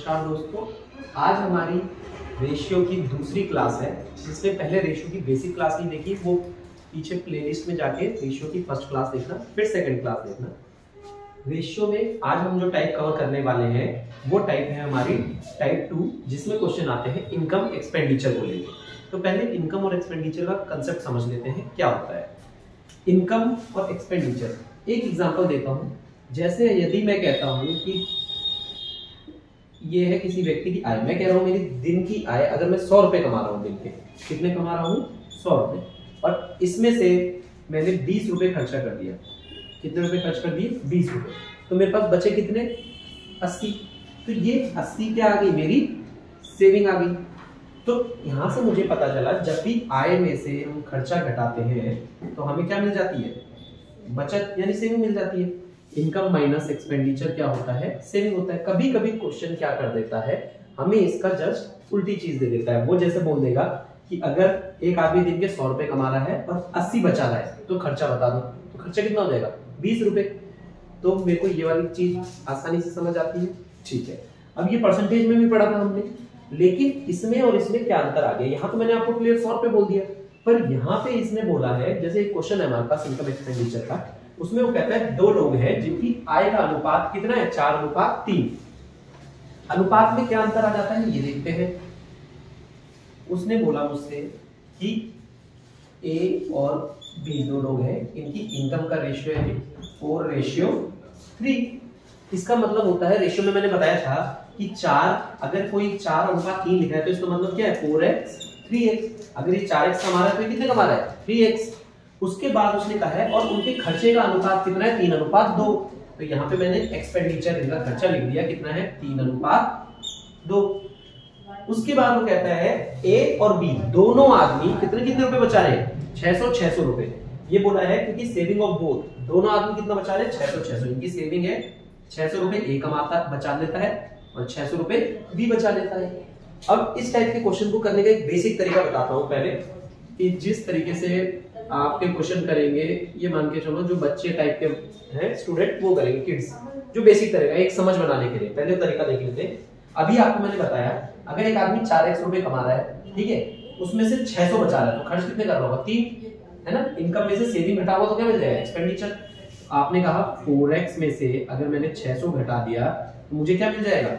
नमस्कार दोस्तों, आज हमारी रेशियो की दूसरी क्लास है। जिसने पहले रेशियो की बेसिक क्लास नहीं देखी वो पीछे प्लेलिस्ट में जाके रेशियो की फर्स्ट क्लास देखना, फिर सेकंड क्लास देखना। रेशियो में आज हम जो टाइप कवर करने वाले हैं वो टाइप है हमारी टाइप 2, जिसमें क्वेश्चन आते हैं इनकम एक्सपेंडिचर को लेकर। तो पहले इनकम और एक्सपेंडिचर का कंसेप्ट समझ लेते हैं क्या होता है। इनकम और एक्सपेंडिचर, एक एग्जांपल देता हूं। जैसे यदि मैं कहता हूं कि ये है किसी व्यक्ति की आय, मैं कह रहा हूं मेरी दिन की आय, अगर मैं 100 रुपए कमा रहा हूं दिन के, कितने कमा रहा हूं 100 रुपए, और इसमें से मैंने 20 रुपए खर्चा कर दिया। कितने रुपए खर्च कर दिए? 20 रुपए। तो मेरे पास बचे कितने? 80। तो ये 80 क्या आ गई? मेरी सेविंग आ गई। तो यहां से मुझे पता चला जब भी आय में से हम खर्चा घटाते हैं तो हमें क्या मिल जाती है? बचत यानी सेविंग मिल जाती है। इनकम माइनस एक्सपेंडिचर क्या होता है? सेविंग होता है। कभी कभी क्वेश्चन क्या कर देता है, हमें इसका जस्ट उल्टी चीज दे देता है। वो जैसे बोल देगा कि अगर एक आदमी दिन के 100 रुपए कमा रहा है और 80 बचा रहा है तो खर्चा बता दो। तो खर्चा कितना हो जाएगा? 20 रुपए। तो मेरे को ये वाली चीज आसानी से समझ आती है। ठीक है, अब ये परसेंटेज में भी पढ़ा था हमने, लेकिन इसमें और इसमें क्या अंतर आ गया? यहाँ तो मैंने आपको क्लियर 100 रुपए बोल दिया, पर यहाँ पे इसने बोला है, जैसे एक क्वेश्चन है हमारे पास इनकम एक्सपेंडिचर का, उसमें वो कहता है दो लोग हैं जिनकी आय का अनुपात कितना है? 4:3। अनुपात में क्या अंतर आ जाता है ये देखते हैं। उसने बोला मुझसे कि ए और बी दो लोग हैं, इनकी इनकम का रेशियो है 4:3। इसका मतलब होता है, रेशियो में मैंने बताया था कि 4, अगर कोई 4:3 लिखा है तो इसका मतलब क्या है? 4x 3x। अगर ये 4x कमा रहा है तो ये कितने कमा रहा है? 3x। उसके बाद उसने कहा है और उनके खर्चे का अनुपात कितना है? 3:2। तो यहाँ पे मैंने एक्सपेंडिचर, इनका खर्चा लिख दिया, कितना है? 3:2। उसके बाद वो कहता है ए और बी दोनों आदमी कितने कितने रुपए बचा रहे हैं? 600 रुपए। ये बोला है क्योंकि सेविंग ऑफ बोथ, दोनों आदमी कितना बचा रहे हैं? 600। इनकी सेविंग है 600 रुपए, ए कमाता बचा लेता है और 600 रुपए बी बचा लेता है। अब इस टाइप के क्वेश्चन को करने का एक बेसिक तरीका बताता हूं पहले, कि जिस तरीके से आपके क्वेश्चन करेंगे, ये मान के चलो जो बच्चे टाइप के हैं स्टूडेंट वो करेंगे, किड्स, जो बेसिक तरीका एक समझ बनाने के लिए पहले तरीका देख लेते हैं। अभी आपको मैंने बताया अगर एक आदमी 4x रुपए कमा रहा है, ठीक है, उसमें से 600 बचा रहा है तो खर्च कितने कर रहा होगा? 3, है ना। इनकम में से सेविंग घटा हुआ तो क्या मिल जाएगा? एक्सपेंडिचर। आपने कहा 4x में से अगर मैंने 600 घटा दिया तो मुझे क्या मिल जाएगा?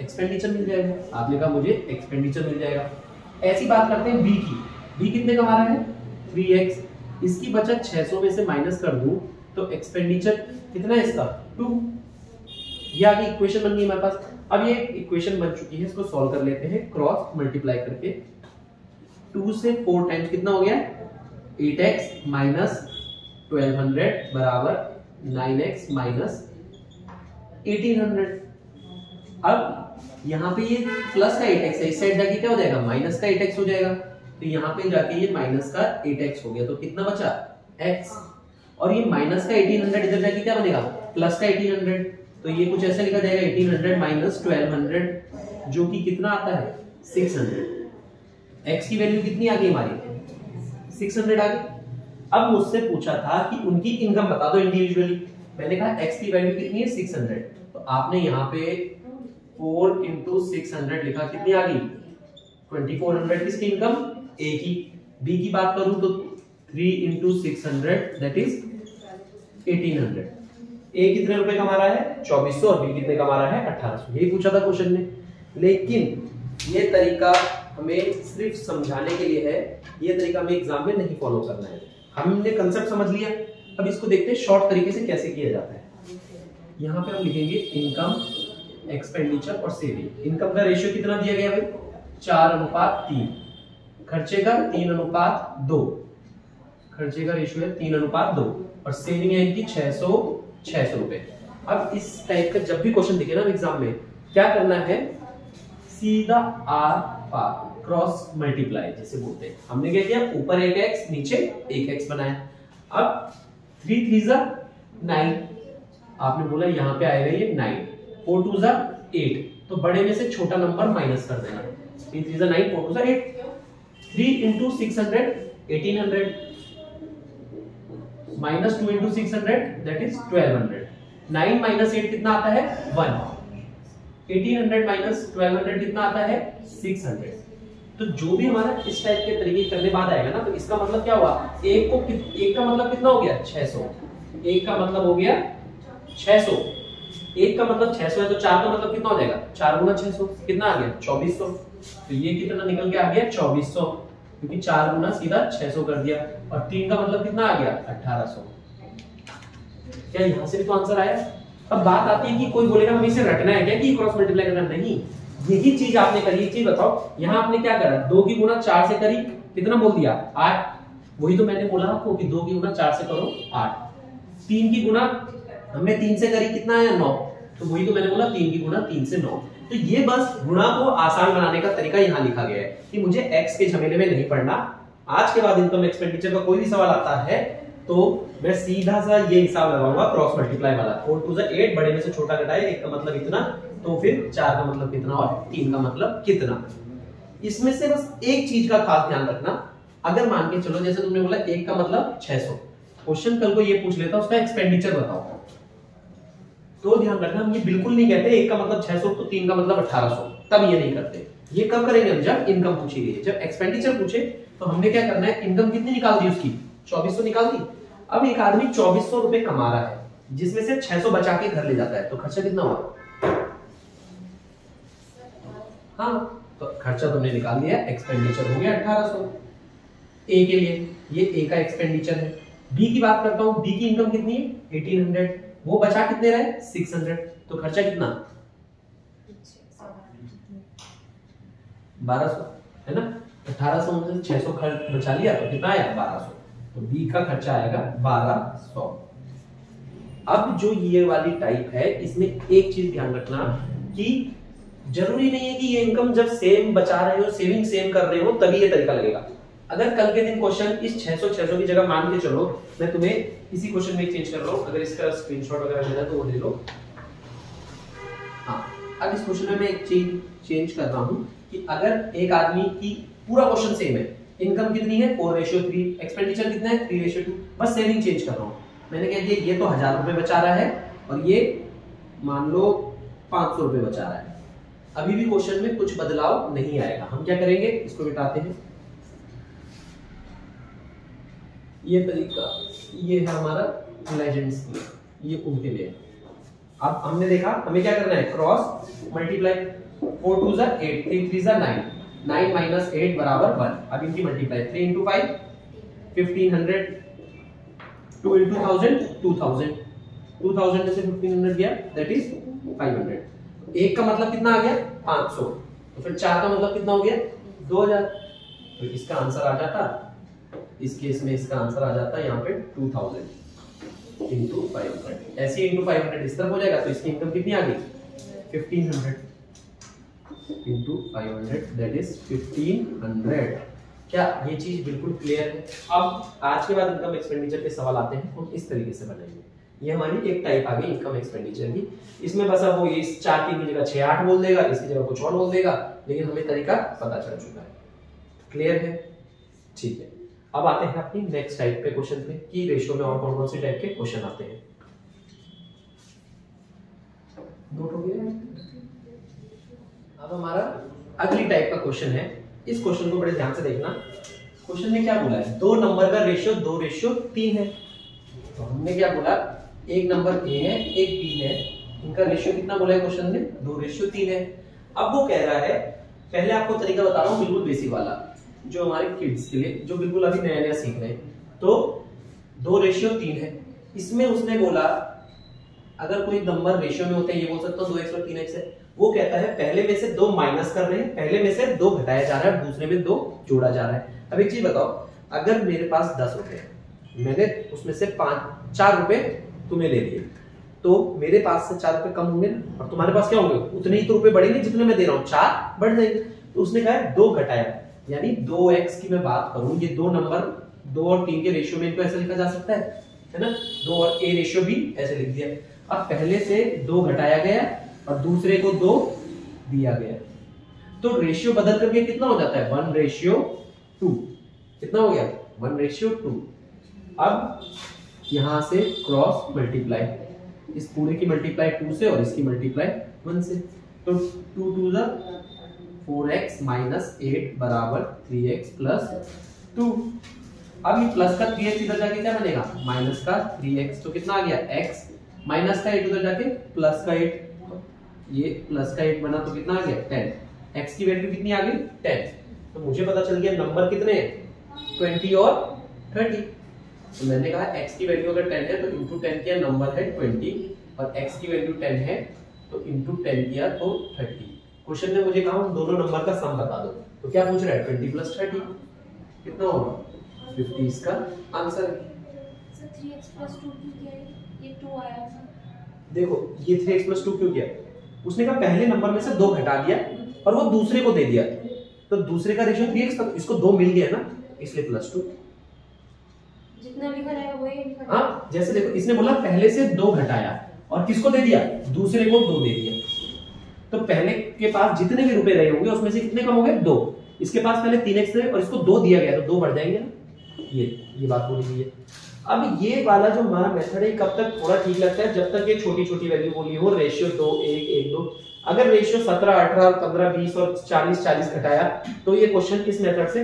एक्सपेंडिचर मिल जाएगा। आपने कहा मुझे एक्सपेंडिचर मिल जाएगा। ऐसी बात करते हैं बी की। बी कितने कमा रहा है? 3x। इसकी बचत 600 में से माइनस कर दूं तो एक्सपेंडिचर कितना है इसका? 2। ये आगे इक्वेशन बन गई हमारे पास। अब ये इक्वेशन बन चुकी है, इसको सॉल्व कर लेते हैं क्रॉस मल्टीप्लाई करके। 2 से 4 टाइम्स कितना हो गया? 8x माइनस 1200 बराबर 9x माइनस 1800। अब यहाँ पे ये प्लस का 8x है, इस साइड जाके क्या हो जाएगा? माइनस का 8x हो जाएगा। तो यहाँ पे जाके ये माइनस का 8x हो गया, तो कितना बचा? x। और ये माइनस का 1800 इधर जाके क्या बनेगा? प्लस का 1800। तो ये कुछ ऐसा लिखा जाएगा 1800 माइनस 1200, जो कि कितना आता है? 600। x की वैल्यू कितनी आ गई हमारी? 600 आ गई। अब मुझसे पूछा था कि उनकी इनकम बता दो इंडिविजुअली। मैंने कहा x की वैल्यू कितनी है? 600। तो आपने यहाँ पे 4 × 600 लिखा, कितनी आ गई? 2400। किसकी इनकम? ए की। बी की बात करूं तो 3 × 600 दैट इज 1800। ए कितने रुपए कमा रहा है? 2400। और बी कितने कमा रहा है? 1800। यही पूछा था क्वेश्चन ने, लेकिन ये तरीका हमें सिर्फ समझाने के लिए है। ये तरीका हमें एग्जाम में नहीं फॉलो करना है। हमने कंसेप्ट समझ लिया, अब इसको देखते हैं शॉर्ट तरीके से कैसे किया जाता है। यहाँ पे हम लिखेंगे इनकम, एक्सपेंडिचर और सेविंग। इनकम का रेशियो कितना दिया गया भाई? 4:3। खर्चे का 3:2। खर्चे का रेशियो है 3:2 और सेविंग है इनकी 600 रुपए। अब इस टाइप का जब भी क्वेश्चन दिखे ना एग्जाम में, क्या करना है? सीधा आर पार क्रॉस मल्टीप्लाई जिसे बोलते हैं। हमने क्या किया? ऊपर 1x नीचे 1x बनाया। अब 3 3 9, आपने बोला यहाँ पे आएगा ये 9, 4 2 8, तो बड़े में से छोटा नंबर माइनस कर देना। 3 3 9, 4 2 8। 3 × 600 1800 माइनस 2 × 600 दैट इज 1200। 9 - 8 कितना आता है? 1। 1800 माइनस 1200 कितना आता है 600। तो जो भी हमारा इस टाइप के तरीके करने बाद आएगा ना, तो इसका मतलब क्या हुआ, एक का मतलब कितना हो गया 600, एक का मतलब हो गया 600, एक का मतलब 600 है, तो 4 का मतलब कितना हो जाएगा 4 गुना 600 कितना आ गया 2400। तो ये कितना निकल के आ गया 2400, क्योंकि 4 गुना सीधा 600 कर दिया, और 3 का मतलब कितना आ गया 1800। क्या यहां से भी तो आंसर आया। अब बात आती है कि कोई बोलेगा हमें इसे रटना है क्या कि क्रॉस मल्टीप्लाई करना, नहीं, यही चीज आपने करी। एक चीज बताओ, यहां आपने क्या करा, 2 की गुणा 4 से करी, कितना बोल दिया 8, वही तो मैंने बोला आपको कि 2 की गुणा 4 से करो 8। 3 की गुणा हमने 3 से करी, कितना आया 9, तो वही तो मैंने बोला 3 की गुणा 3 से 9। तो ये बस गुणा को आसान बनाने का तरीका यहाँ लिखा गया है कि मुझे एक्स के झमेले में नहीं पड़ना। आज के बाद इनकम एक्सपेंडिचर का कोई भी सवाल आता है तो मैं सीधा सा ये हिसाब लगाऊंगा क्रॉस मल्टीप्लाई वाला, 4 टू 8, बड़े में से छोटा घटाए, 1 का मतलब इतना, तो फिर 4 का मतलब कितना और 3 का मतलब कितना। इसमें से बस एक चीज का खास ध्यान रखना, अगर मान के चलो जैसे तुमने बोला 1 का मतलब 600, क्वेश्चन कल को ये पूछ लेता उसका एक्सपेंडिचर बताओ, तो ध्यान रखना हम ये बिल्कुल नहीं कहते 1 का मतलब 600 तो 3 का मतलब 1800, तब ये नहीं करते। ये कब करेंगे हम, जब इनकम पूछी गई, जब एक्सपेंडिचर पूछे तो हमने क्या करना है, इनकम कितनी निकाल दी उसकी 2400 निकाल दी। अब एक आदमी 2400 रुपए कमा रहा है, जिसमें से 600 बचा के घर ले जाता है, तो खर्चा कितना हुआ, हाँ तो खर्चा तुमने निकाल लिया, एक्सपेंडिचर हो गया 1800 ए के लिए, ये ए का एक्सपेंडिचर है। बी की बात करता हूं, बी की इनकम कितनी है 1800, वो बचा कितने रहे 600, तो खर्चा कितना 1200 है ना, 1800 में से 600 खर्च बचा लिया तो कितना आया 1200, तो बी का खर्चा आएगा 1200। अब जो ये वाली टाइप है, इसमें एक चीज ध्यान रखना कि जरूरी नहीं है कि ये इनकम जब सेम बचा रहे हो, सेविंग सेम कर रहे हो, तभी ये तरीका लगेगा। अगर कल के दिन क्वेश्चन इस 600 की जगह मान के चलो मैं तुम्हें इसी क्वेश्चन में चेंज कर रहा हूं, अगर इसका स्क्रीनशॉट वगैरह लेना तो वो ले लो। हाँ, अब इस क्वेश्चन में मैं एक चीज चेंज कर रहा हूं कि अगर एक आदमी की पूरा क्वेश्चन सेम है, इनकम कितनी है 4:3, एक्सपेंडिचर कितना है 3:2, बस सेविंग चेंज कर रहा हूं। मैंने कह दिया ये तो 1000 रुपए बचा रहा है और ये मान लो 500 रुपए बचा रहा है, अभी भी क्वेश्चन में कुछ बदलाव नहीं आएगा। हम क्या करेंगे, इसको मिटाते हैं, ये तरीका ये है हमारा लेजेंड्स, ये उनके लिए। अब हमने देखा हमें क्या करना है, क्रॉस मल्टीप्लाई, 4 2 8, 3 3 9, 9 माइनस 8 बराबर 1। अब इनकी मल्टीप्लाई 3 into 5 1500, 2 into 1000 2000, 2000 में से 1500 गया दैट इज 500। एक का मतलब कितना आ गया 500, तो फिर 4 का मतलब कितना हो गया 2000, तो इसका आंसर आ जाता, इस केस में इसका आंसर आ जाता है यहाँ पे 2000 into 500, ऐसे ही into 500 इस तरफ हो जाएगा, तो इसकी इनकम कितनी आ गई 1500 into 500 दैट इज 1500। क्या ये चीज बिल्कुल क्लियर है। अब आज के बाद इनकम एक्सपेंडिचर के सवाल आते हैं, हम इस तरीके से बनाएंगे। ये हमारी एक टाइप आ गई इनकम एक्सपेंडिचर की, इसमें बस अब वो इस 4 की जगह 6 8 बोल देगा, इसकी जगह कुछ और बोल देगा, लेकिन हमें तरीका पता चल चुका है, क्लियर है, ठीक है। अब आते हैं अपनी नेक्स्ट टाइप पे क्वेश्चन पे कि रेशियो में और कौन कौन से टाइप के क्वेश्चन आते हैं। नोट हो गया। अब हमारा अगली टाइप का क्वेश्चन है, इस क्वेश्चन को बड़े ध्यान से देखना। क्वेश्चन में क्या बोला है, दो नंबर का रेशियो 2:3 है। तो हमने क्या बोला, एक नंबर ए है एक बी है, इनका रेशियो कितना बोला है क्वेश्चन में 2:3 है। अब वो कह रहा है, पहले आपको तरीका बता रहा हूँ बिल्कुल बेसिक वाला, जो हमारे किड्स के लिए जो बिल्कुल अभी नया नया सीख रहे हैं। तो 2:3 है, इसमें उसने बोला अगर कोई नंबर रेशियो में होते हैं, ये बोल सकता हूँ 2x और 3x है, वो कहता है पहले में से 2 माइनस कर रहे हैं, पहले में से 2 घटाया जा रहा है, दूसरे में 2 जोड़ा जा रहा है। अब एक चीज बताओ, अगर मेरे पास 10 रुपए है, मैंने उसमें से 4 रुपए तुम्हें ले लिए, तो मेरे पास से 4 रुपए कम होंगे ना, और तुम्हारे पास क्या होंगे, उतने ही तो रुपए बढ़ेंगे जितने मैं दे रहा हूँ, 4 बढ़ जाएंगे। तो उसने कहा 2 घटाया, यानी 2x की मैं बात करूं, ये 2 नंबर 2 और 3 के रेशियो में इनको ऐसे लिखा जा सकता है ना, 2 और a रेशियो भी ऐसे लिख दिया। अब पहले से 2 घटाया गया और दूसरे को 2 दिया गया, तो रेशियो बदल करके कितना हो जाता है 1:2, कितना हो गया 1:2। अब यहां से क्रॉस मल्टीप्लाई, इस पूरे की मल्टीप्लाई 2 से और इसकी मल्टीप्लाई 1 से, तो 2 2 जा 4x माइनस 8 बराबर 3x प्लस 2। अब ये प्लस का 3x इधर जाके क्या बनेगा माइनस का 3x, तो कितना आ गया x माइनस का 8 उधर जाके प्लस का 8, ये प्लस का 8 बना तो कितना आ गया 10। x की वैल्यू कितनी आ गई 10। तो मुझे पता चल गया नंबर कितने हैं 20 और 30। तो मैंने कहा x की वैल्यू अगर 10 है तो इंटू 10 किया नंबर है 20 और x की वैल्यू 10 है तो इंटू 10 किया तो 30। क्वेश्चन ने मुझे कहा दोनों नंबर का सम बता दो, तो क्या पूछ रहा है 20 प्लस 30 कितना होगा 50 इसका आंसर है। सर 3x प्लस 2 क्यों किया है? ये 2 आया था। देखो ये 3x प्लस 2 क्यों किया, उसने कहा पहले नंबर में से 2 घटा दिया और वो दूसरे को दे दिया, तो दूसरे का रेशियो 3x था, इसको 2 मिल गया ना इसलिए प्लस 2। जितना लिखा रहेगा वही लिखा। हाँ जैसे देखो इसने बोला पहले से 2 घटाया और किसको दे दिया दूसरे को 2 दे दिया, तो पहले के पास जितने भी रुपए रहे होंगे उसमें से कितने कम हो गए 2। इसके पास पहले 3x थे और इसको 2 दिया गया तो 2 बढ़ जाएंगे ना, ये बात बोली गई है। अब ये वाला जो हमारा मेथड है कब तक थोड़ा ठीक लगता है जब तक ये छोटी छोटी वैल्यू बोली हो, रेशियो 2 1 1 2। अगर रेशियो 17 18 15 20 और 40 40 घटाया तो ये क्वेश्चन इस मेथड से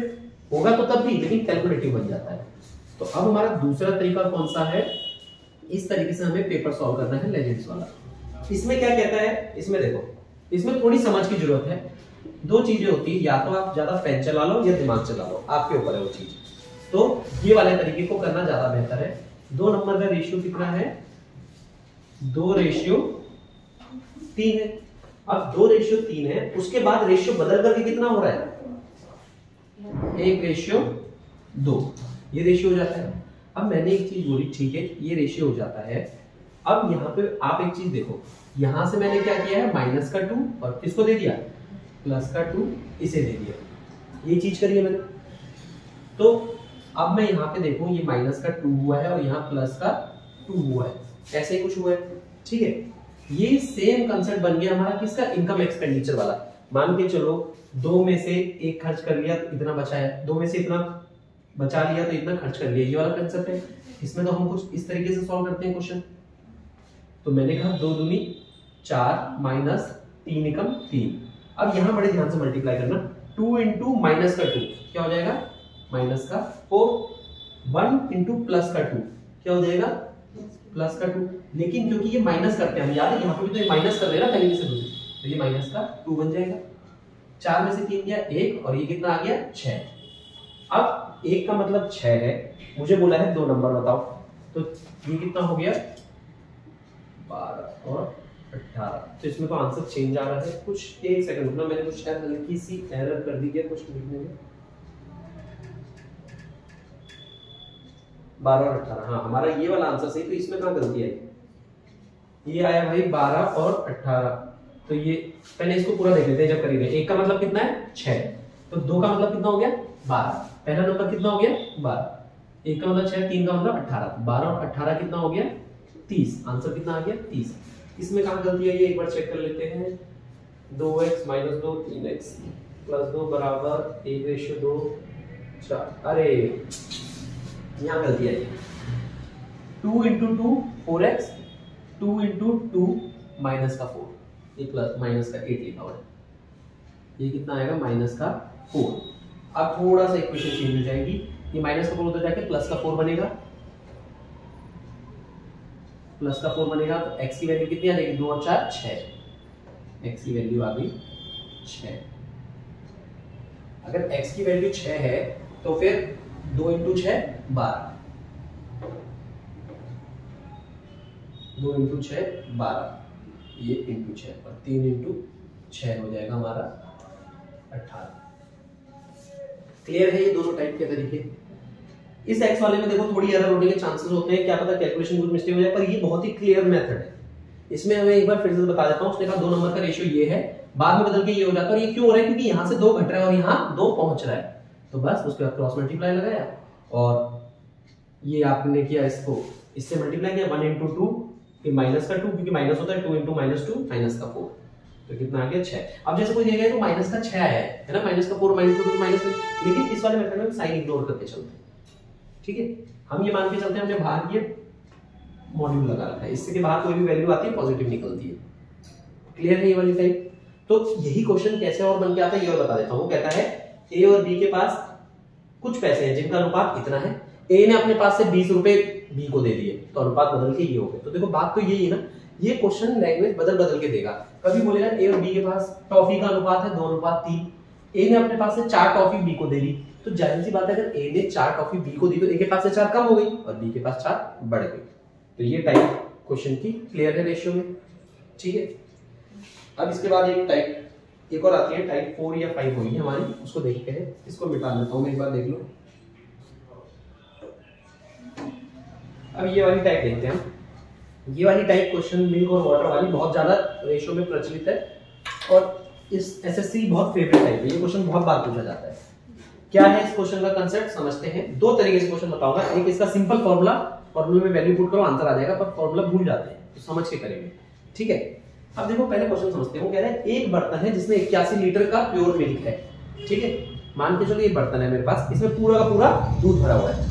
होगा तो तब भी, लेकिन कैलकुलेटिव बन जाता है। तो अब हमारा दूसरा तरीका कौन सा है, इस तरीके से हमें पेपर सॉल्व करना है लेजेंड्स वाला। इसमें क्या कहता है, इसमें देखो इसमें थोड़ी समझ की जरूरत है। 2 चीजें होती है, या तो आप ज्यादा पेन चला लो या दिमाग चला लो, आपके ऊपर है वो चीज। तो ये वाले तरीके को करना ज्यादा बेहतर है। 2 नंबर का रेशियो कितना है 2 रेशियो 3 है। अब 2 रेशियो 3 है, उसके बाद रेशियो बदल करके कितना हो रहा है 1 रेशियो 2, ये रेशियो हो जाता है। अब मैंने एक चीज बोली ठीक है ये रेशियो हो जाता है। अब यहाँ पे आप एक चीज देखो, यहां से मैंने क्या किया है माइनस का 2 और किसको दे दिया प्लस का 2 इसे दे दिया, ये चीज करी है मैंने। तो अब मैं यहाँ पे देखूं ये माइनस का 2 हुआ है और यहाँ प्लस का 2 हुआ है, ऐसे ही कुछ हुआ है ठीक है। ये सेम कंसेप्ट बन गया हमारा किसका इनकम एक्सपेंडिचर वाला। मान के चलो 2 में से 1 खर्च कर लिया तो इतना बचा है, 2 में से इतना बचा लिया तो इतना खर्च कर लिया, ये वाला कंसेप्ट है। इसमें तो हम कुछ इस तरीके से सॉल्व करते हैं क्वेश्चन। तो मैंने कहा 2 दूनी 4 माइनस 3 एकम 3। अब यहां बड़े ध्यान से मल्टीप्लाई करना, 2 इंटू माइनस का 2 क्या हो जाएगा माइनस का 4, 1 इंटू प्लस का 2 क्या हो जाएगा प्लस का 2। लेकिन क्योंकि ये माइनस करते हैं हम, याद है यहाँ पे भी तो ये माइनस कर रहे हैं ना पहले से दूसरी, तो ये माइनस का 2 बन जाएगा। 4 में से 3 गया 1 और ये कितना आ गया 6। अब 1 का मतलब 6 है, मुझे बोला है 2 नंबर बताओ, तो ये कितना हो गया 12 और 18। तो इसमें तो आंसर चेंज आ रहा है कुछ, 1 सेकंड रुकना, मैंने कुछ शायद हल्की सी एरर कर दी है कुछ लिखने में। 12 और 18, हाँ हमारा ये वाला आंसर सही, तो इसमें कहाँ गलती आई, ये आया भाई 12 और 18। तो ये पहले इसको पूरा देख लेते हैं जब कर रहे हैं। 1 का मतलब कितना है 6, तो 2 का मतलब कितना हो गया 12, पहला नंबर कितना हो गया 12, 1 का मतलब 6, 3 का मतलब 18, 12 और 18 कितना हो गया 30, आंसर कितना आ गया 30। इसमें कहाँ गलती है ये एक बार चेक कर लेते हैं। 2x माइनस 2 3x प्लस 2 बराबर 1 रेशियो 2 4, अरे यहाँ गलती है। 2 इंटू 2 4x, 2 इंटू 2 माइनस का 4, ये प्लस माइनस का 8 लिखा हुआ है, ये कितना आएगा माइनस का 4। अब थोड़ा सा इक्वेशन चेंज हो जाएगी, ये माइनस का 4 उधर जाके प्लस का 4 बनेगा, प्लस का 4 बनेगा तो x की वैल्यू कितनी आ जाएगी 2 और 4 6, x की वैल्यू आ गई 6। अगर x की वैल्यू 6 है तो फिर 2 इंटू 6 12, 2 इंटू 6 12, ये इंटू 6 और 3 इंटू 6 हो जाएगा हमारा 18। क्लियर है ये दोनों टाइप के तरीके। इस x वाले में देखो थोड़ी एरर होने के चांसेस होते हैं, क्या पता कैलकुलेशन कुछ मिस्टेक हो जाए, पर ये बहुत ही क्लियर मेथड है। इसमें हमें एक बार फिर से बता देता हूं, उसने कहा 2 नंबर का रेशियो ये है, बाद में बदल के ये हो जाता है, और ये क्यों हो रहा है क्योंकि यहां से 2 घट रहा है और यहां 2 पहुंच रहा है, तो बस उसके बाद क्रॉस मल्टीप्लाई लगाया और ये आपने किया इसको इससे मल्टीप्लाई किया 1 इंटू 2 फिर माइनस का 2 क्योंकि माइनस होता है 2 इंटू माइनस 2 माइनस का 4, तो कितना आ गया 6। अब जैसे कोई देगा तो माइनस का 6 आया है ना, माइनस का 4 माइनस का 2 माइनस, लेकिन इस वाले मेथड में साइन इग्नोर करके चलते हैं, ठीक है। हम ये मान के चलते हैं हमने बाहर ये मॉड्यूल लगा रखा है, इससे के बाहर कोई भी वैल्यू आती है पॉजिटिव निकलती है। क्लियर है ये वाली टाइप। तो यही क्वेश्चन कैसे और बन के आता है ये और बता देता हूँ। वो कहता है ए और बी के पास कुछ पैसे हैं जिनका अनुपात इतना है, ए ने अपने पास से 20 रुपए बी को दे दिए तो अनुपात बदल के ये हो गए। तो देखो बात तो यही है ना, ये क्वेश्चन लैंग्वेज बदल बदल के देगा। कभी बोलेगा ए और बी के पास टॉफी का अनुपात है 2:3, ए ने अपने पास से 4 टॉफी बी को दे दी, तो जाहिर सी बात है अगर ए ने 4 टॉफी बी को दी तो ए के पास से 4 कम हो गई और बी के पास 4 बढ़ गई। तो ये टाइप क्वेश्चन की क्लियर है रेशियो में, ठीक है। अब इसके बाद एक और आती है टाइप 4 या 5 होगी हमारी, उसको देखते हैं। इसको मिटा लेता हूं मैं, एक बार देख लो। अब ये वाली टाइप देखते हैं हम। ये वाली टाइप क्वेश्चन मिल्क और वाटर वाली बहुत ज्यादा रेशियो में प्रचलित है और इस एसएससी बहुत फेवरेट टाइप है। ये क्वेश्चन बहुत बार पूछा जाता है। क्या है इस क्वेश्चन का कंसेप्ट समझते हैं। दो तरीके से क्वेश्चन बताऊंगा। एक इसका सिंपल फॉर्मूला में वैल्यू पुट करो आंसर आ जाएगा, पर फॉर्मूला भूल जाते हैं तो समझ के करेंगे, ठीक है। अब देखो पहले क्वेश्चन समझते हैं। वो कह रहा है एक बर्तन है जिसमें 81 लीटर का प्योर मिल्क है, ठीक है। मान के चलो ये बर्तन है मेरे पास, इसमें पूरा का पूरा दूध भरा हुआ है।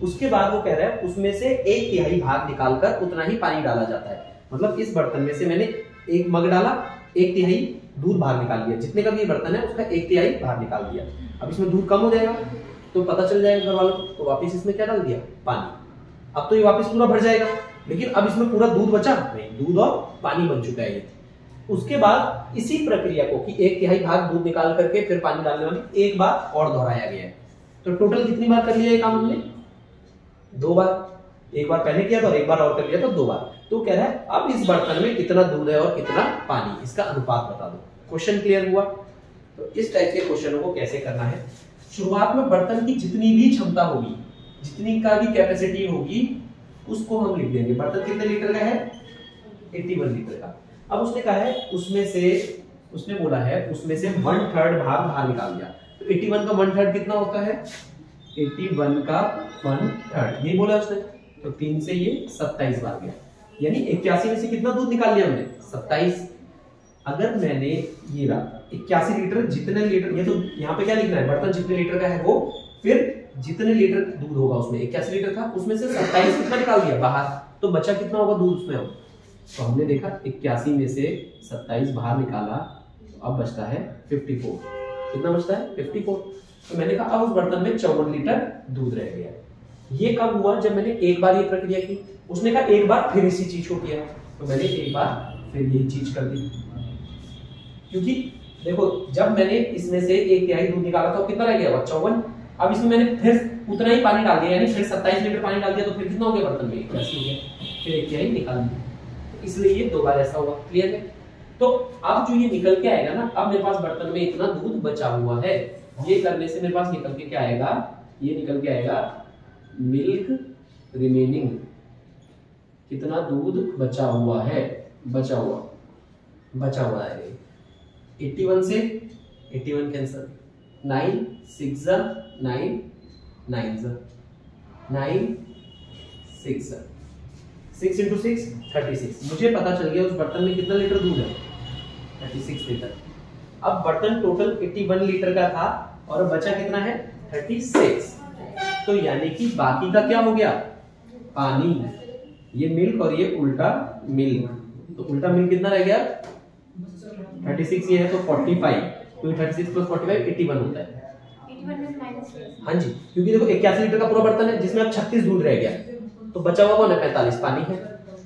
उसके बाद वो कह रहा है उसमें से 1/3 भाग निकालकर उतना ही पानी डाला जाता है। मतलब इस बर्तन में से मैंने एक मग डाला, 1/3 दूध बाहर निकाल लिया। जितने का भी बर्तन है उसका 1/3 बाहर निकाल दिया। अब इसमें दूध कम हो जाएगा तो पता चल जाएगा घर वालों को, तो वापिस इसमें क्या डाल दिया, पानी। अब तो ये वापस पूरा भर जाएगा, लेकिन अब इसमें पूरा दूध बचा नहीं, दूध और पानी बन चुका है ये। उसके बाद इसी प्रक्रिया को कि 1/3 भाग दूध निकाल करके फिर पानी डालने वाली एक बार और दोहराया गया है। तो टोटल कितनी बार कर लिया ये काम हमने, 2 बार। एक बार पहले किया था और एक बार और कर लिया तो 2 बार। तो कह रहा है अब इस बर्तन में कितना दूध है और कितना पानी, इसका अनुपात बता दो। क्वेश्चन क्लियर हुआ। तो इस टाइप के क्वेश्चनों को कैसे करना है, शुरुआत में बर्तन की जितनी भी क्षमता होगी, जितनी का भी कैपेसिटी होगी, उसको हम लिख देंगे। बर्तन कितने लीटर का है, 81 लीटर का। अब उसने कहा है उसमें से, उसने बोला है उसमें से 1/3 भाग बाहर निकाल दिया। तो 81 का 1/3 कितना होता है, 81 का 1/3 ये बोला उसने। तो 3 से ये 27 बार गया, यानी 81 में से कितना दूध निकाल लिया हमने, 27। अगर मैंने ये रहा 81 लीटर, जितने लीटर, ये तो यहाँ पे क्या लिखना है, बर्तन जितने लीटर का है वो, फिर जितने लीटर दूध होगा उसमें 81 लीटर था, उसमें से 27 कितना निकाल दिया बाहर, तो बचा कितना होगा दूध उसमें। हम तो हमने देखा 81 में से 27 बाहर निकाला, तो अब बचता है 54। कितना बचता है, 54। तो मैंने कहा अब उस बर्तन में 54 लीटर दूध रह गया। ये कब हुआ, जब मैंने एक बार ये प्रक्रिया की। उसने कहा एक बार फिर इसी चीज को किया, तो मैंने एक बार फिर यही चीज कर दी। क्योंकि देखो जब मैंने इसमें से 1/3 दूध निकाला था कितना रह गया, 54। अब इसमें मैंने फिर उतना ही पानी डाल दिया, यानी फिर 27 लीटर पानी डाल दिया, तो फिर कितना हो गया बर्तन में, 81 हो गया। फिर 1/3 निकाल दिया, इसलिए ये 2 बार ऐसा हुआ। क्लियर है। तो अब जो ये निकल के आएगा ना, अब मेरे पास बर्तन में इतना दूध बचा हुआ है, ये करने से मेरे पास निकल के क्या आएगा, ये निकल के आएगा मिल्क रिमेनिंग, कितना दूध बचा हुआ है, बचा हुआ है 81 से 81 कैंसिल, 9 6 9 9 9 6 6 into 6 36। मुझे पता चल गया उस बर्तन में कितना लीटर दूध है, 36 लीटर। अब बर्तन टोटल 81 लीटर का था और बचा कितना है, 36। तो यानी कि बाकी का क्या हो गया, पानी। ये मिल्क और ये उल्टा मिल्क, तो उल्टा मिल्क कितना रह गया, 36 ये है तो 45, क्योंकि 36 + 45 81 होता है। 81 में माइनस, हाँ जी, क्योंकि देखो 81 लीटर का पूरा बर्तन है जिसमें अब 36 दूध रह गया, तो बचा हुआ कौन है, 45 पानी है।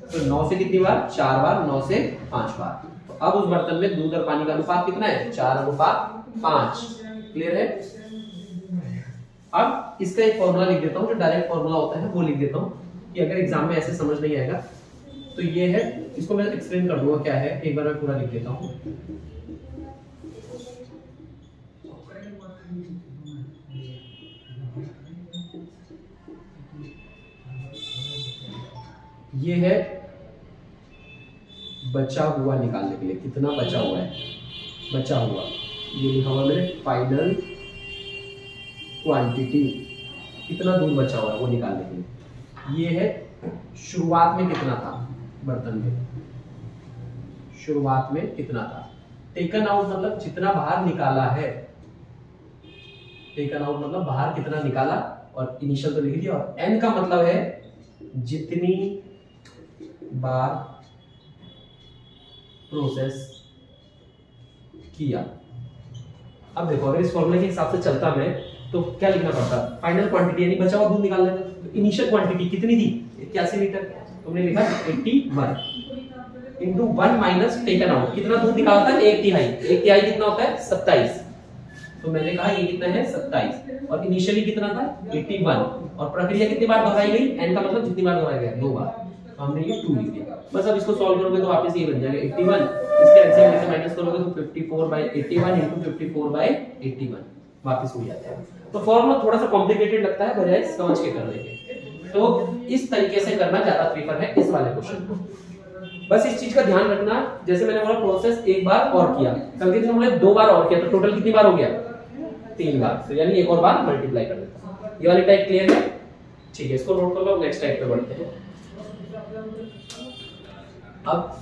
तो 9 से कितनी बार, 4 बार, 9 से 5 बार। तो अब उस बर्तन में दूध और पानी का अनुपात कितना है, 4:5। क्लियर है। अब इसका एक फॉर्मूला लिख देता हूँ, जो डायरेक्ट फॉर्मूला होता है वो लिख देता हूँ, कि अगर एग्जाम में ऐसे समझ नहीं आएगा तो ये है। इसको मैं एक्सप्लेन कर दूंगा क्या है, एक बार मैं पूरा लिख देता हूँ। ये है बचा हुआ निकालने के लिए, कितना बचा हुआ है, बचा हुआ ये लिखा हुआ मेरे फाइनल क्वांटिटी, कितना दूध बचा हुआ है वो निकालने के लिए। ये है शुरुआत में कितना था बर्तन में, शुरुआत में कितना था। टेकन आउट मतलब जितना बाहर निकाला है, टेकन आउट मतलब बाहर कितना निकाला, और इनिशियल तो लिख दिया। और एन का मतलब है जितनी बार प्रोसेस किया। अब देखो अगर इस फॉर्मूले के हिसाब से चलता मैं तो क्या लिखना पड़ता, फाइनल क्वांटिटी यानी बचा हुआ दूध निकाल लेना। तो इनिशियल क्वांटिटी कितनी थी 81 लीटर, तुमने लिखा 81 इनटू 1 माइनस टेकन आउट, कितना दूध निकाला था 1/3, 1/3 कितना होता है 27, तो मैंने कहा ये कितना है 27 और इनिशियली कितना था 81 और प्रक्रिया कितनी बार दोहराई गई, n का मतलब जितनी बार दोहराया गया 2 बार, तो हमने ये 2 लिख दिया। बस अब इसको सॉल्व करोगे तो वापस ये बन जाएगा 81, इसके एलसीएम में से माइनस करोगे तो 54/81 इनटू 54/81 वापस हो जाता है। तो फॉर्मूला थोड़ा सा कॉम्प्लिकेटेड लगता है बजाय समझ के करने के, तो इस तरीके से करना ज्यादा प्रेफर है इस वाले क्वेश्चन को। बस इस चीज का ध्यान रखना, जैसे मैंने बोला प्रोसेस एक बार और किया, कल के दिन हमने 2 बार और किया, तो टोटल कितनी बार हो गया 3 बार, तो यानी एक और बार मल्टीप्लाई कर देता हूं। ये वाली टाइप क्लियर है, ठीक है, इसको नोट कर लो, नेक्स्ट टाइप पे बढ़ते हैं। अब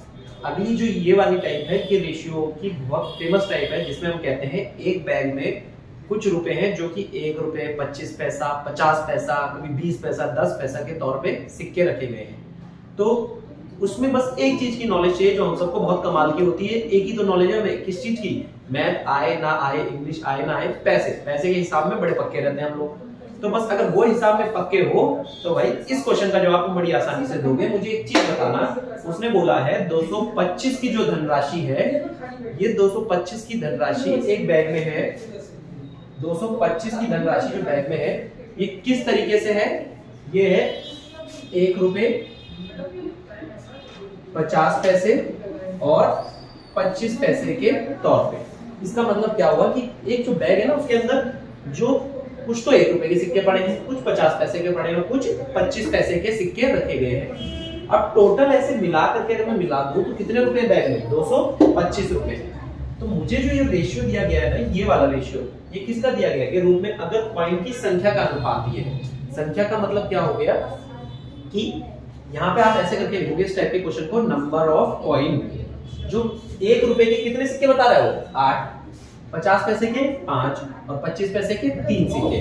अगली जो ये वाली टाइप है कि रेशियो की बहुत फेमस टाइप है, जिसमें हम कहते हैं एक बैग में कुछ रुपए हैं जो कि 1 रुपए 25 पैसा 50 पैसा कभी 20 पैसा 10 पैसा के तौर पे सिक्के रखे गए हैं। तो उसमें बस एक चीज की नॉलेज चाहिए जो हम सबको बहुत कमाल की होती है, एक ही तो नॉलेज है हमें, किस चीज की, मैथ आए ना आए, इंग्लिश आए ना आए, पैसे के हिसाब में बड़े पक्के रहते हैं हम लोग। तो बस अगर वो हिसाब में पक्के हो तो भाई इस क्वेश्चन का जवाब तुम बड़ी आसानी से दोगे। मुझे एक चीज बताना, उसने बोला है 225 की जो धनराशि है, ये 225 की धनराशि एक बैग में है, 225 की धनराशि जो बैग में है ये किस तरीके से है, ये है 1 रुपए 50 पैसे और 25 पैसे के तौर पे। इसका मतलब क्या हुआ कि एक जो बैग है ना उसके अंदर जो कुछ तो 1 रुपए के सिक्के पड़े हैं, कुछ 50 पैसे के पड़े हैं, कुछ 25 पैसे के सिक्के रखे गए हैं। अब टोटल ऐसे मिला करके अगर मैं मिला दूं तो कितने रुपए बैग में 225 रुपए। तो मुझे जो ये रेशियो दिया गया है ना, ये वाला रेशियो, ये किसका दिया गया के रूप में, अगर कॉइन की संख्या का अनुपात ये है। संख्या का मतलब क्या हो गया कि यहाँ पे आप ऐसे करके लिखोगे इस टाइप के क्वेश्चन को, नंबर ऑफ कॉइन, जो 1 रुपए के कितने सिक्के बता रहा है वो 8, 50 पैसे के 5 और 25 पैसे के 3 सिक्के,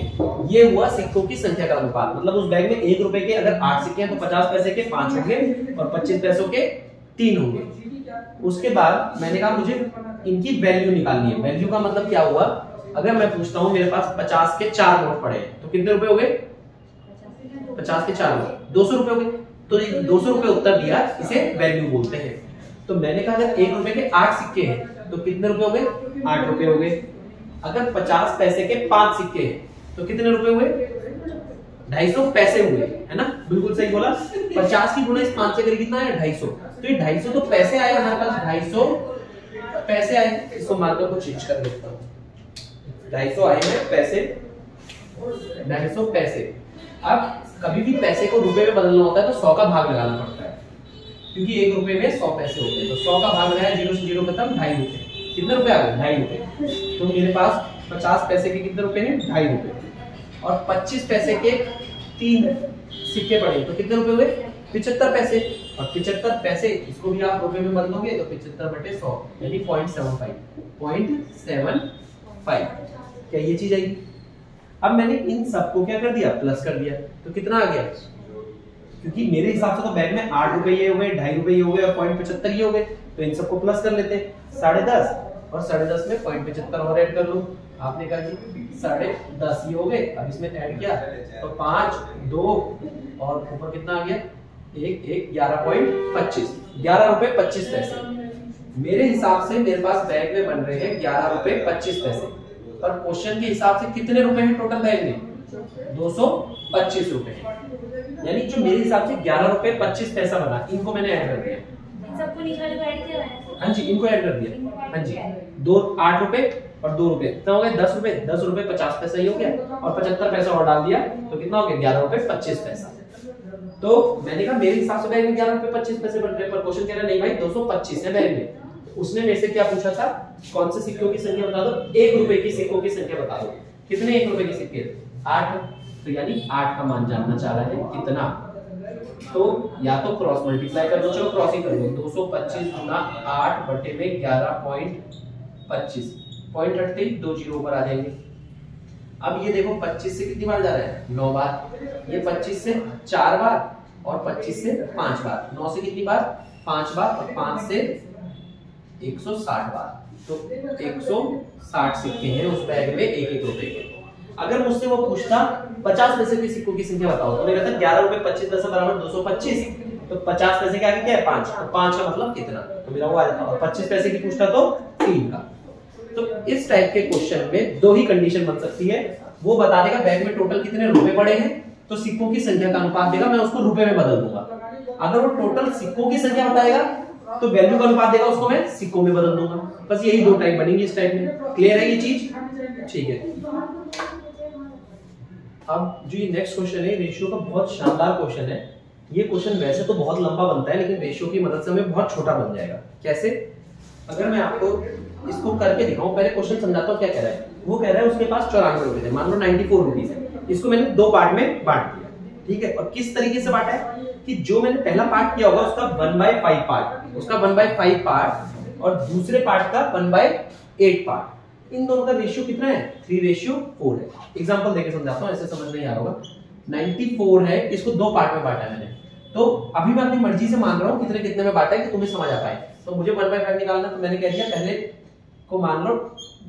ये हुआ सिक्कों की संख्या का अनुपात। मतलब उस बैग में 1 रुपए के अगर 8 सिक्के हैं तो 50 पैसे के 5 होंगे और 25 पैसों के 3 होंगे। उसके बाद मैंने कहा मुझे इनकी वैल्यू निकालनी है। वैल्यू का मतलब क्या हुआ, अगर मैं पूछता हूं मेरे पास 50 के 4 नोट पड़े हैं तो कितने रुपए हो गए, 50 के 4 नोट 200 रुपए हो गए। तो 200 रुपए उत्तर दिया, इसे वैल्यू बोलते हैं। तो मैंने कहा अगर 1 रुपए के 8 सिक्के हैं तो कितने रुपए हो गए, 8 रुपए हो गए। अगर 50 पैसे के 5 सिक्के हैं तो कितने रुपए हुए, 250 पैसे हुए, है ना, बिल्कुल सही बोला। 50 की गुणा इस 5 से करें कितना है 250, तो ये 250 तो पैसे आए हमारे पास, 250 पैसे आए। इसको मार्कर को चेंज कर देता हूं, 250 आए हैं पैसे, 250 पैसे। अब कभी भी पैसे को रुपए में बदलना होता है तो 100 का भाग लगाना पड़ता है, क्योंकि 1 रुपए में 100 पैसे होते हैं। तो 100 का भाग लगाया, 0 से 0 खत्म, 2.5 रुपए। कितने रुपए आ गए, 2.5 रुपए। तो मेरे पास 50 पैसे के कितने रुपए हैं, 2.5 रुपए। और 25 पैसे के 3 सिक्के पड़े तो कितने रुपए हुए, 75 पैसे। और 75 पैसे इसको भी आप रुपए में बदलोगे तो 75/100 यानी 0.75। क्या ये चीज आएगी। अब मैंने इन सबको क्या कर दिया, प्लस कर दिया, तो कितना आ गया, क्योंकि मेरे हिसाब से तो बैग में 8 रुपए ये हो गए, 2.5 रुपए ये हो गए और 0.75 ये हो गए, तो इन सबको प्लस कर लेते हैं। 10.5 और 10.5 में 0.75 और ऐड कर लो। आपने कहा जी 10.5 ये हो गए, अब इसमें ऐड किया तो 5 2 और ऊपर कितना आ गया 1 11.25, 11 रुपए 25 पैसे। मेरे हिसाब से मेरे पास बैग में बन रहे हैं 11 रुपए 25 पैसे, पर क्वेश्चन के हिसाब से कितने रुपए हैं टोटल बैग में, 225 रुपए। यानी जो मेरे हिसाब से 11 रुपए 25 पैसा बना, इनको मैंने ऐड कर दिया। सबको नीचे वाले को ऐड किया है। हाँ जी, इनको ऐड कर दिया। हाँ जी, 8 रुपए और 2 रुपए कितना हो गया, 10 रुपए। 10 रुपए 50 पैसा ही हो गया और 75 पैसा और डाल दिया तो कितना हो गया 11 रुपए 25 पैसा। तो मैंने कहा मेरे हिसाब से बैग में 11 रुपए 25 पैसे बन रहे, पर क्वेश्चन कह रहा नहीं भाई 225 है बैग में। उसने मेरे से क्या पूछा था, कौन से सिक्कों की संख्या बता दो, 1 रुपए की सिक्कों की संख्या बता दो। कितने 1 रुपए के सिक्के, 8, तो यानी 8 का मान जानना चाह रहा है कितना। तो या तो क्रॉस मल्टीप्लाई कर दो, चलो क्रॉसिंग कर दो, 225 गुना 8 बटे में 11.25, पॉइंट हटते ही 2 जीरो ऊपर आ जाएंगे। अब ये देखो 25 से कितनी बार जा रहा है, 9 बार। ये 25 से 4 बार और 25 से 5 बार। 9 से कितनी बार, 5 बार और 5 से 160 बार। तो 160 सिक्के हैं उस बैग में 1-1 रुपए के। अगर मुझसे वो पूछता 50 पैसे के सिक्कों की संख्या बताओ, तो मैं कहता 11 रुपए 25 पैसे बराबर 225, तो 50 पैसे के आगे क्या है 5, तो 5 का मतलब कितना, तो मेरा वो आ जाता। और 25 पैसे की पूछता तो 3 का। तो इस टाइप के क्वेश्चन में दो ही कंडीशन बन सकती है, वो बता देगा बैग में टोटल कितने रुपए पड़े हैं, तो सिक्कों की संख्या का अनुपात देगा, मैं उसको रुपए में बदल दूंगा। अगर वो टोटल सिक्कों की संख्या बताएगा तो वैल्यू का अनुपात देगा, उसको मैं सिक्कों में बदल दूंगा। बस यही दो टाइप बनेंगी इस टाइप में। क्लियर है ये चीज? ठीक है। अब जो ये नेक्स्ट क्वेश्चन है, रेशियो का बहुत शानदार क्वेश्चन है। ये क्वेश्चन वैसे तो बहुत लंबा बनता है, लेकिन रेशियो की मदद से हमें बहुत छोटा बन जाएगा। कैसे? अगर मैं आपको इसको करके दिखाऊं, पहले क्वेश्चन समझाता हूं क्या कह रहा है। वो कह रहा है उसके पास 94 रुपए थे, मान लो 94 रुपीज है। इसको मैंने दो पार्ट में बांट दिया, ठीक है। और किस तरीके से बांटा है कि जो मैंने पहला पार्ट किया होगा उसका 1/5 पार्ट, उसका 1/5 पार्ट, और दूसरे पार्ट का 1/8 पार्ट। इन दोनों का रेशियो कितना है? 3:4 है। एग्जांपल देके समझाता हूं, ऐसे समझ नहीं आ रहा होगा। 94 है, इसको दो पार्ट में बांटा है मैंने, तो अभी मैं अपनी मर्जी से मान रहा हूं कितने कितने में बांटा है कि तुम्हें समझ आ पाए। तो मुझे 1/5 निकालना, तो मैंने कह दिया पहले को मान लो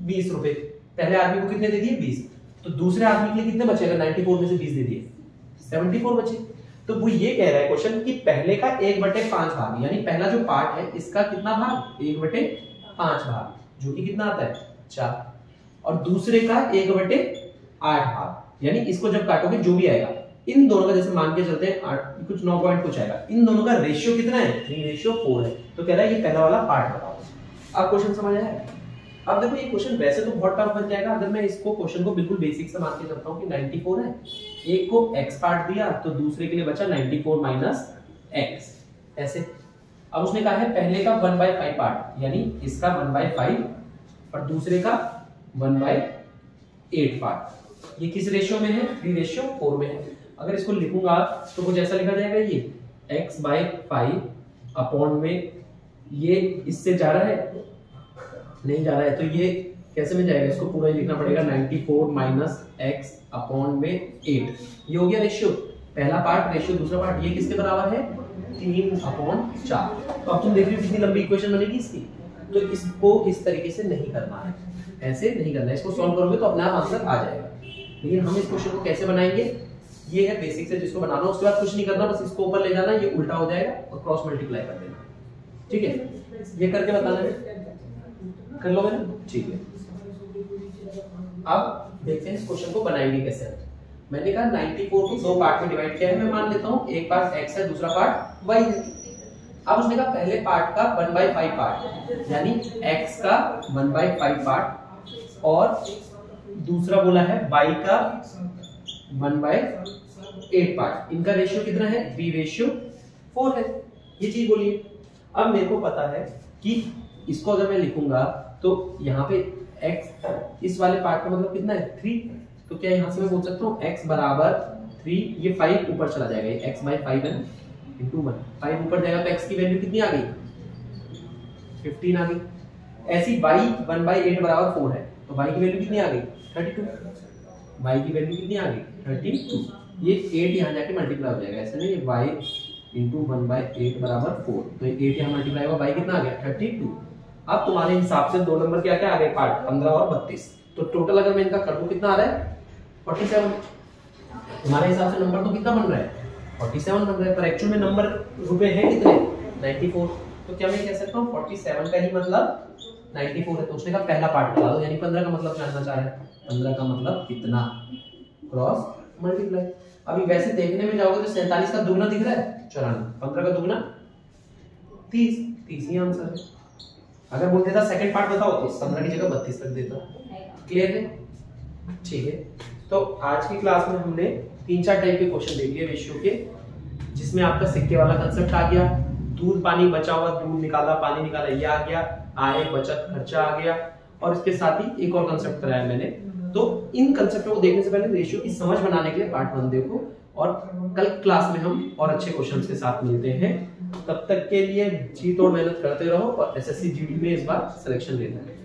20 रुपए, पहले आदमी को कितने दे दिए 20, तो दूसरे आदमी के लिए कितने बचे? अगर 94 में से 20 दे दिए 74 बचे। तो वो ये कह रहा है क्वेश्चन कि पहले का 1/5 भाग, यानी पहला जो पार्ट है इसका कितना भाग? 1/5 भाग, जो कि कितना आता है 4, और दूसरे का 1/8 भाग, यानी इसको जब काटोगे जो भी आएगा, इन दोनों का जैसे मान के चलते हैं 8 कुछ 9 पॉइंट कुछ आएगा, इन दोनों का रेशियो कितना है? 3:4 है। तो कह रहा है ये पहला वाला पार्ट बताओ। अब क्वेश्चन समझ आया? अब देखो ये क्वेश्चन वैसे तो बहुत टफ बन जाएगा अगर मैं इसको क्वेश्चन को बिल्कुल बेसिक से मान के चलता हूं कि 94 है, एक को x पार्ट दिया तो दूसरे के लिए बचा 94 माइनस x, ऐसे। अब उसने कहा है पहले का 1/5 पार्ट, यानी इसका 1/5 और दूसरे का 1/8 पार्ट। ये किस रेशियो में है? 3:4 में है। अगर इसको लिखूंगा तो कुछ ऐसा लिखा जाएगा, ये x/5 अपॉन में ये इससे जा रहा है, नहीं जा रहा है, तो ये कैसे में जाएगा? इसको पूरा ही लिखना पड़ेगा 94 माइनस x अपॉन में 8। ये हो गया रेशियो, पहला पार्ट रेशियो, दूसरा पार्ट। ये किसके बराबर है? 3/4। तो अब तुम देख रहे हो कितनी लंबी इक्वेशन बनेगी इसकी। तो इसको इस तरीके से नहीं करना है, ऐसे नहीं करना है। इसको सॉल्व करोगे तो अपने आप आंसर आ जाएगा। लेकिन हम इस क्वेश्चन को कैसे बनाएंगे, ये है बेसिक से जिसको बनाना, उसके बाद कुछ नहीं करना, बस इसको ऊपर ले जाना, ये उल्टा हो जाएगा और क्रॉस मल्टीप्लाई कर देना, ठीक है। ये करके बताना है, कर लोगे ना? ठीक है। अब देखते हैं इस क्वेश्चन को बनाएंगे कैसे। मैंने कहा 94 को दो पार्ट में डिवाइड किया है, मैं मान लेता हूं एक पार्ट x है, दूसरा पार्ट y है। अब उसने कहा पहले पार्ट का 1/5 पार्ट, यानी x का 1/5 पार्ट, और दूसरा बोला है y का 1/8 पार्ट। इनका रेशियो कितना है? 3:4 है। ये चीज बोलिए। अब मेरे को पता है कि इसको अगर मैं लिखूंगा तो यहाँ पे x इस वाले पार्ट का मतलब कितना है? 3। तो क्या यहाँ से मैं बोल सकता हूँ x बराबर 3, ये 5 ऊपर चला जाएगा, ये x/5 है इंटू 1, 5 ऊपर जाएगा तो x की वैल्यू कितनी आ गई? 15 आ गई। ऐसी y 1/8 बराबर 4 है, तो y की वैल्यू कितनी आ गई? 32। y की वैल्यू कितनी आ गई? 32। ये 8 यहाँ जाके मल्टीप्लाई हो जाएगा, ऐसे नहीं, ये y इंटू 1/8 बराबर 4, तो 8 यहाँ मल्टीप्लाई होगा, y कितना आ गया? 32। अब तुम्हारे हिसाब से दो नंबर क्या क्या आ गए पार्ट? 15 और 32। तो टोटल अगर मैं इनका कर दूं कितना आ रहा है? 47। तुम्हारे हिसाब से नंबर तो कितना बन रहा है? 47 बन रहा है, पर एक्चुअल में नंबर रुपए हैं कितने? 94। तो क्या मैं कह सकता हूँ 47 का ही मतलब 94 है। तो उसने कहा पहला पार्ट बता दो, यानी 15 का मतलब जानना चाह रहा है। 15 का मतलब कितना? Cross multiply. अभी वैसे देखने में जाओगे तो 47 का दुगना दिख रहा है 94, 15 का दुगना 30, 30 ही आंसर है। अगर बोल देता सेकंड पार्ट बताओ तो 15 की जगह 32 रख देता। क्लियर है? ठीक है। तो आज की क्लास में हमने 3-4 टाइप के क्वेश्चन देख लिए रेशियो के, जिसमें आपका सिक्के वाला कंसेप्ट आ गया, दूध पानी बचा हुआ, दूध निकाला पानी निकाला, ये आ गया, आय बचत खर्चा आ गया, और इसके साथ ही एक और कंसेप्ट कराया मैंने। तो इन कंसेप्टों को देखने से पहले रेशियो की समझ बनाने के लिए पार्ट 1 देखो, और कल क्लास में हम और अच्छे क्वेश्चंस के साथ मिलते हैं। तब तक के लिए जी तोड़ मेहनत करते रहो और एसएससी जीडी में इस बार सिलेक्शन लेना है।